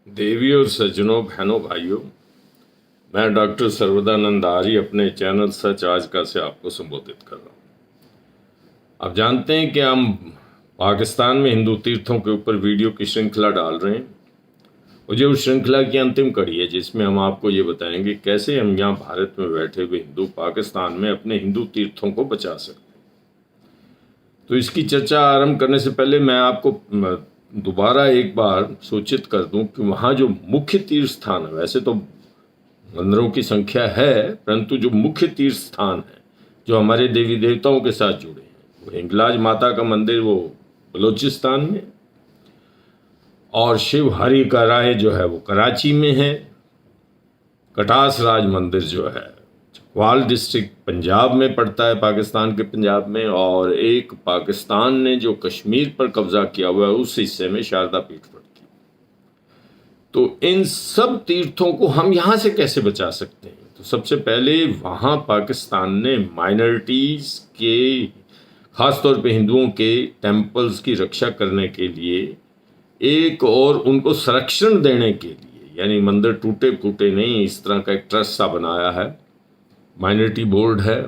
देवियों और सज्जनों, बहनों, भाइयों, मैं डॉक्टर सर्वदानंद आर्य अपने चैनल सच आज का से आपको संबोधित कर रहा हूँ। आप जानते हैं कि हम पाकिस्तान में हिंदू तीर्थों के ऊपर वीडियो की श्रृंखला डाल रहे हैं और जो उस श्रृंखला की अंतिम कड़ी है जिसमें हम आपको ये बताएंगे कैसे हम यहाँ भारत में बैठे हुए हिंदू पाकिस्तान में अपने हिंदू तीर्थों को बचा सकते हैं। तो इसकी चर्चा आरंभ करने से पहले मैं आपको दोबारा एक बार सूचित कर दूं कि वहाँ जो मुख्य तीर्थ स्थान है, वैसे तो मंदिरों की संख्या है, परंतु जो मुख्य तीर्थ स्थान है जो हमारे देवी देवताओं के साथ जुड़े हैं, वो हिंगलाज माता का मंदिर वो बलूचिस्तान में, और शिव हरि का राय जो है वो कराची में है, कटास राज मंदिर जो है चकवाल डिस्ट्रिक्ट पंजाब में पड़ता है, पाकिस्तान के पंजाब में, और एक पाकिस्तान ने जो कश्मीर पर कब्जा किया हुआ है उस हिस्से में शारदा पीठ पड़ती है। तो इन सब तीर्थों को हम यहाँ से कैसे बचा सकते हैं? तो सबसे पहले वहाँ पाकिस्तान ने माइनॉरिटीज के, खासतौर पे हिंदुओं के टेम्पल्स की रक्षा करने के लिए एक और उनको संरक्षण देने के लिए, यानी मंदिर टूटे फूटे नहीं, इस तरह का एक ट्रस्ट सा बनाया है, माइनॉरिटी बोर्ड है।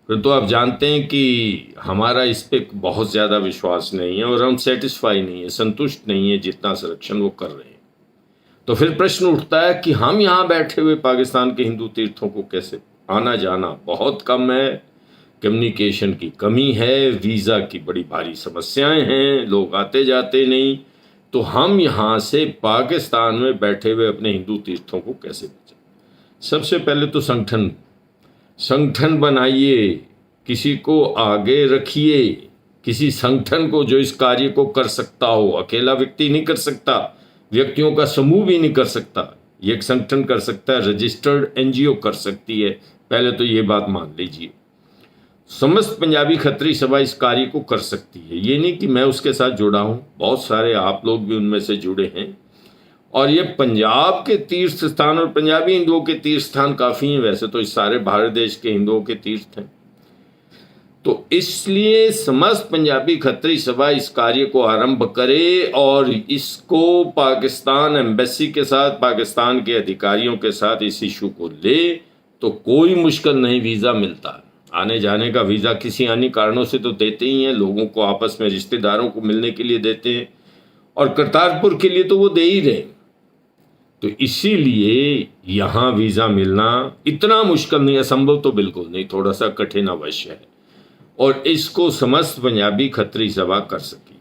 परंतु आप जानते हैं कि हमारा इस पे बहुत ज़्यादा विश्वास नहीं है और हम सेटिस्फाई नहीं है, संतुष्ट नहीं है जितना संरक्षण वो कर रहे हैं। तो फिर प्रश्न उठता है कि हम यहाँ बैठे हुए पाकिस्तान के हिंदू तीर्थों को कैसे, आना जाना बहुत कम है, कम्युनिकेशन की कमी है, वीज़ा की बड़ी भारी समस्याएं हैं, लोग आते जाते नहीं, तो हम यहाँ से पाकिस्तान में बैठे हुए अपने हिंदू तीर्थों को कैसे बचाएं? सबसे पहले तो संगठन बनाइए, किसी को आगे रखिए, किसी संगठन को जो इस कार्य को कर सकता हो। अकेला व्यक्ति नहीं कर सकता, व्यक्तियों का समूह भी नहीं कर सकता, ये एक संगठन कर सकता है, रजिस्टर्ड एनजीओ कर सकती है। पहले तो ये बात मान लीजिए। समस्त पंजाबी खत्री सभा इस कार्य को कर सकती है, ये नहीं कि मैं उसके साथ जुड़ा हूँ, बहुत सारे आप लोग भी उनमें से जुड़े हैं, और ये पंजाब के तीर्थ स्थान और पंजाबी हिंदुओं के तीर्थ स्थान काफ़ी हैं, वैसे तो इस सारे भारत देश के हिंदुओं के तीर्थ हैं। तो इसलिए समस्त पंजाबी खत्री सभा इस कार्य को आरंभ करे और इसको पाकिस्तान एम्बेसी के साथ, पाकिस्तान के अधिकारियों के साथ इस इशू को ले, तो कोई मुश्किल नहीं, वीज़ा मिलता है। आने जाने का वीज़ा किसी अन्य कारणों से तो देते ही हैं, लोगों को आपस में रिश्तेदारों को मिलने के लिए देते हैं, और करतारपुर के लिए तो वो दे ही रहे। तो इसीलिए यहाँ वीज़ा मिलना इतना मुश्किल नहीं, असंभव तो बिल्कुल नहीं, थोड़ा सा कठिन अवश्य है, और इसको समस्त पंजाबी खत्री सभा कर सकी।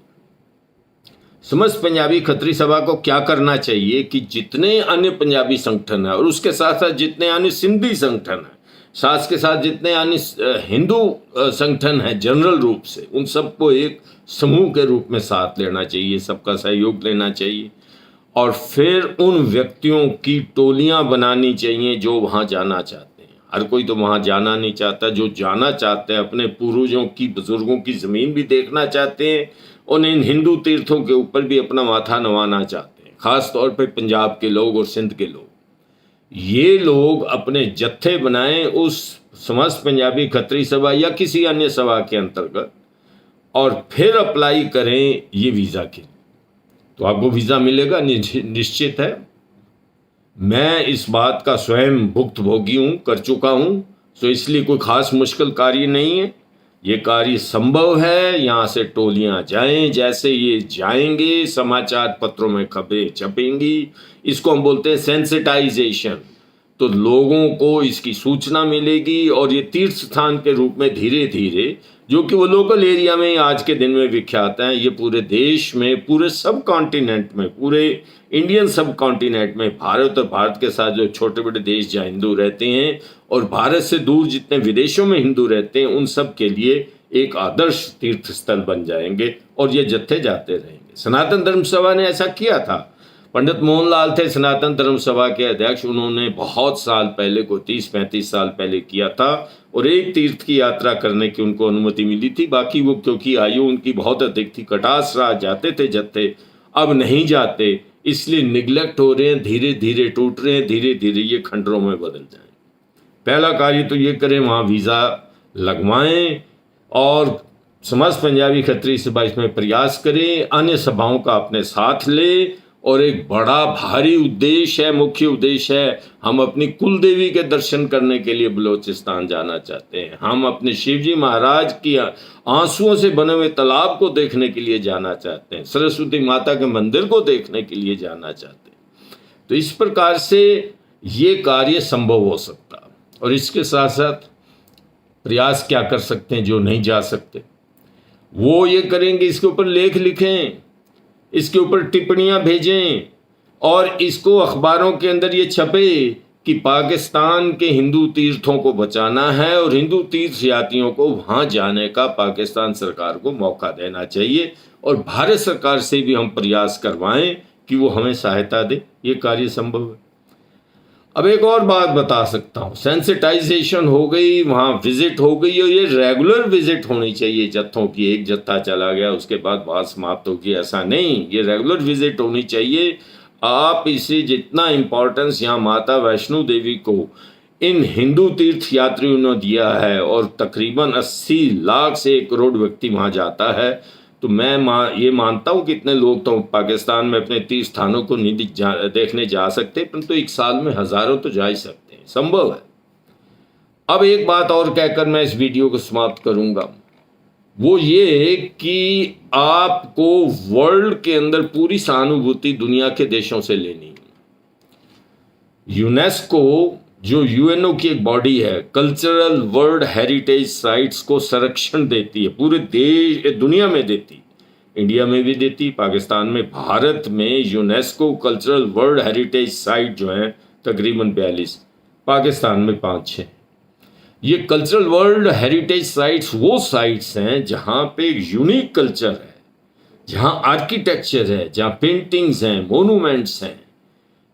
समस्त पंजाबी खत्री सभा को क्या करना चाहिए कि जितने अन्य पंजाबी संगठन है और उसके साथ साथ जितने अन्य सिंधी संगठन है, साथ के साथ जितने अन्य हिंदू संगठन है जनरल रूप से, उन सबको एक समूह के रूप में साथ लेना चाहिए, सबका सहयोग लेना चाहिए, और फिर उन व्यक्तियों की टोलियां बनानी चाहिए जो वहाँ जाना चाहते हैं। हर कोई तो वहाँ जाना नहीं चाहता, जो जाना चाहते हैं, अपने पूर्वजों की, बुजुर्गों की ज़मीन भी देखना चाहते हैं और इन हिंदू तीर्थों के ऊपर भी अपना माथा नवाना चाहते हैं, ख़ास तौर पे पंजाब के लोग और सिंध के लोग। ये लोग अपने जत्थे बनाएं उस समस्त पंजाबी खत्री सभा या किसी अन्य सभा के अंतर्गत, और फिर अप्लाई करें ये वीज़ा के लिए, तो आपको वीज़ा मिलेगा, निश्चित है। मैं इस बात का स्वयं भुक्तभोगी हूँ, कर चुका हूँ, तो इसलिए कोई ख़ास मुश्किल कार्य नहीं है, ये कार्य संभव है। यहाँ से टोलियाँ जाएं, जैसे ये जाएंगे समाचार पत्रों में खबरें छपेंगी, इसको हम बोलते हैं सेंसिटाइजेशन, तो लोगों को इसकी सूचना मिलेगी और ये तीर्थ स्थान के रूप में धीरे धीरे, जो कि वो लोकल एरिया में आज के दिन में विख्यात हैं, ये पूरे देश में, पूरे सब कॉन्टिनेंट में, पूरे इंडियन सब कॉन्टिनेंट में, भारत और भारत के साथ जो छोटे बड़े देश जहाँ हिंदू रहते हैं और भारत से दूर जितने विदेशों में हिंदू रहते हैं, उन सब के लिए एक आदर्श तीर्थ स्थल बन जाएंगे और ये जत्थे जाते रहेंगे। सनातन धर्म सभा ने ऐसा किया था। पंडित मोहनलाल थे सनातन धर्म सभा के अध्यक्ष, उन्होंने बहुत साल पहले को 30-35 साल पहले किया था, और एक तीर्थ की यात्रा करने की उनको अनुमति मिली थी। बाकी वो, क्योंकि आयु उनकी बहुत अधिक थी, कटास राज जाते थे जत्थे, अब नहीं जाते, इसलिए निगलेक्ट हो रहे हैं, धीरे धीरे टूट रहे हैं, धीरे धीरे ये खंडरों में बदल जाए। पहला कार्य तो ये करें, वहाँ वीज़ा लगवाएं और समस्त पंजाबी खत्री सभा इसमें प्रयास करें, अन्य सभाओं का अपने साथ ले और एक बड़ा भारी उद्देश्य है, मुख्य उद्देश्य है, हम अपनी कुल देवी के दर्शन करने के लिए बलूचिस्तान जाना चाहते हैं। हम अपने शिवजी महाराज की आंसुओं से बने हुए तालाब को देखने के लिए जाना चाहते हैं, सरस्वती माता के मंदिर को देखने के लिए जाना चाहते हैं। तो इस प्रकार से ये कार्य संभव हो सकता। और इसके साथ साथ प्रयास क्या कर सकते हैं जो नहीं जा सकते, वो ये करेंगे, इसके ऊपर लेख लिखें, इसके ऊपर टिप्पणियां भेजें और इसको अखबारों के अंदर ये छपे कि पाकिस्तान के हिंदू तीर्थों को बचाना है और हिंदू तीर्थ यात्रियों को वहां जाने का पाकिस्तान सरकार को मौका देना चाहिए और भारत सरकार से भी हम प्रयास करवाएं कि वो हमें सहायता दे। ये कार्य संभव है। अब एक और बात बता सकता हूँ, सेंसिटाइजेशन हो गई, वहाँ विजिट हो गई और ये रेगुलर विजिट होनी चाहिए जत्थों की। एक जत्था चला गया उसके बाद बात समाप्त होगी, ऐसा नहीं, ये रेगुलर विजिट होनी चाहिए। आप इसे जितना इम्पोर्टेंस यहाँ माता वैष्णो देवी को इन हिंदू तीर्थ यात्रियों ने दिया है और तकरीबन 80 लाख से 1 करोड़ व्यक्ति वहाँ जाता है, तो मैं ये मानता हूँ कि इतने लोग तो पाकिस्तान में अपने तीर्थ स्थानों को नहीं देखने जा सकते, परंतु 1 साल में हजारों तो जा ही सकते हैं, संभव है। अब एक बात और कहकर मैं इस वीडियो को समाप्त करूंगा, वो ये कि आपको वर्ल्ड के अंदर पूरी सहानुभूति दुनिया के देशों से लेनी है। यूनेस्को जो यूएनओ की एक बॉडी है, कल्चरल वर्ल्ड हेरिटेज साइट्स को संरक्षण देती है, पूरे देश दुनिया में देती, इंडिया में भी देती, पाकिस्तान में, भारत में UNESCO cultural world heritage site जो है तकरीबन 42, पाकिस्तान में 5-6। ये कल्चरल वर्ल्ड हेरिटेज साइट्स वो साइट्स हैं जहाँ पे यूनिक कल्चर है, जहाँ आर्किटेक्चर है, जहाँ पेंटिंग्स हैं, मोनूमेंट्स हैं।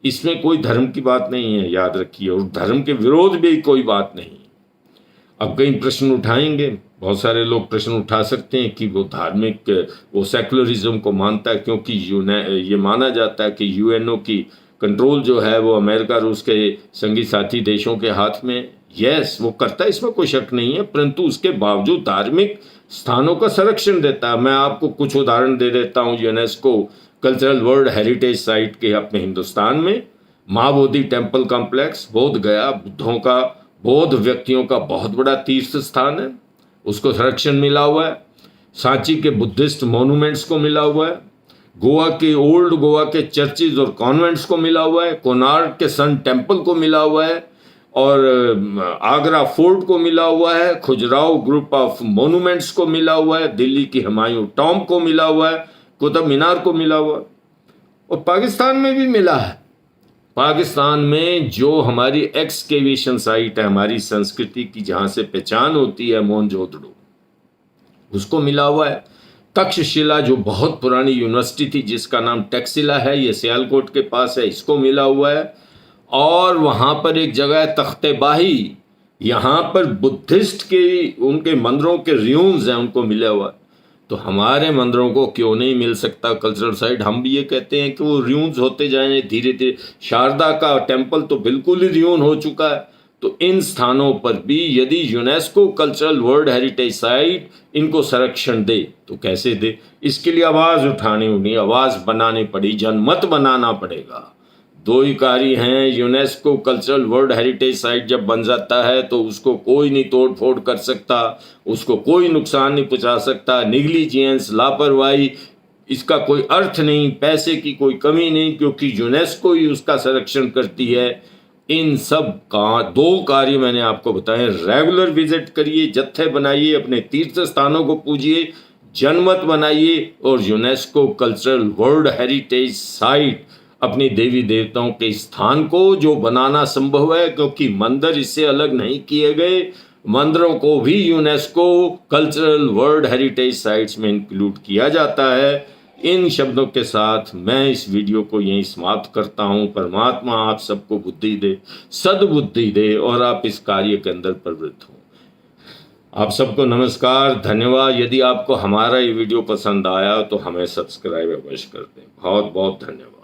इसमें कोई धर्म की बात नहीं है, याद रखिए, और धर्म के विरोध भी कोई बात नहीं। अब कई प्रश्न उठाएंगे, बहुत सारे लोग प्रश्न उठा सकते हैं कि वो धार्मिक, वो सेकुलरिज्म को मानता है क्योंकि ये माना जाता है कि यूएनओ की कंट्रोल जो है वो अमेरिका, रूस के संगी साथी देशों के हाथ में। यस, वो करता है, इसमें कोई शक नहीं है, परंतु उसके बावजूद धार्मिक स्थानों का संरक्षण देता है। मैं आपको कुछ उदाहरण दे देता हूँ। UNESCO cultural world heritage site के अपने हिंदुस्तान में महाबोधि टेम्पल कॉम्प्लेक्स, बोध गया, बुद्धों का, बौद्ध व्यक्तियों का बहुत बड़ा तीर्थ स्थान है, उसको संरक्षण मिला हुआ है। सांची के बुद्धिस्ट मोनूमेंट्स को मिला हुआ है, गोवा के ओल्ड गोवा के चर्चिज और कॉन्वेंट्स को मिला हुआ है, कोणार्क के सन टेम्पल को मिला हुआ है और आगरा फोर्ट को मिला हुआ है, खुजराहो ग्रुप ऑफ मोनूमेंट्स को मिला हुआ है, दिल्ली की हुमायूं टॉम्ब को मिला हुआ है, कुतुब मीनार को मिला हुआ है, और पाकिस्तान में भी मिला है। पाकिस्तान में जो हमारी एक्सकेवेशन साइट है, हमारी संस्कृति की जहाँ से पहचान होती है, मोहनजोदड़ो, उसको मिला हुआ है। तक्षशिला जो बहुत पुरानी यूनिवर्सिटी थी जिसका नाम टैक्सिला है, ये सियालकोट के पास है, इसको मिला हुआ है। और वहाँ पर एक जगह है तख्तेबाही, यहाँ पर बुद्धिस्ट के उनके मंदिरों के रियून्स हैं, उनको मिला हुआ है। तो हमारे मंदिरों को क्यों नहीं मिल सकता कल्चरल साइट? हम भी ये कहते हैं कि वो रियून्स होते जाएं धीरे धीरे। शारदा का टेम्पल तो बिल्कुल ही रियून हो चुका है। तो इन स्थानों पर भी यदि UNESCO cultural world heritage site इनको संरक्षण दे तो कैसे दे? इसके लिए आवाज़ उठानी होगी, आवाज़ बनानी पड़ी, जनमत बनाना पड़ेगा। 2 ही कार्य हैं। UNESCO cultural world heritage site जब बन जाता है तो उसको कोई नहीं तोड़ फोड़ कर सकता, उसको कोई नुकसान नहीं पहुंचा सकता। निग्लिजेंस, लापरवाही, इसका कोई अर्थ नहीं, पैसे की कोई कमी नहीं, क्योंकि यूनेस्को ही उसका संरक्षण करती है। इन सब का 2 कार्य मैंने आपको बताए। रेगुलर विजिट करिए, जत्थे बनाइए, अपने तीर्थ स्थानों को पूजिए, जनमत बनाइए और UNESCO cultural world heritage site अपनी देवी देवताओं के स्थान को जो बनाना संभव है, क्योंकि मंदिर इससे अलग नहीं किए गए, मंदिरों को भी UNESCO cultural world heritage sites में इंक्लूड किया जाता है। इन शब्दों के साथ मैं इस वीडियो को यहीं समाप्त करता हूं। परमात्मा आप सबको बुद्धि दे, सद्बुद्धि दे और आप इस कार्य के अंदर प्रवृत्त हो। आप सबको नमस्कार, धन्यवाद। यदि आपको हमारा ये वीडियो पसंद आया तो हमें सब्सक्राइब अवश्य कर दें। बहुत बहुत धन्यवाद।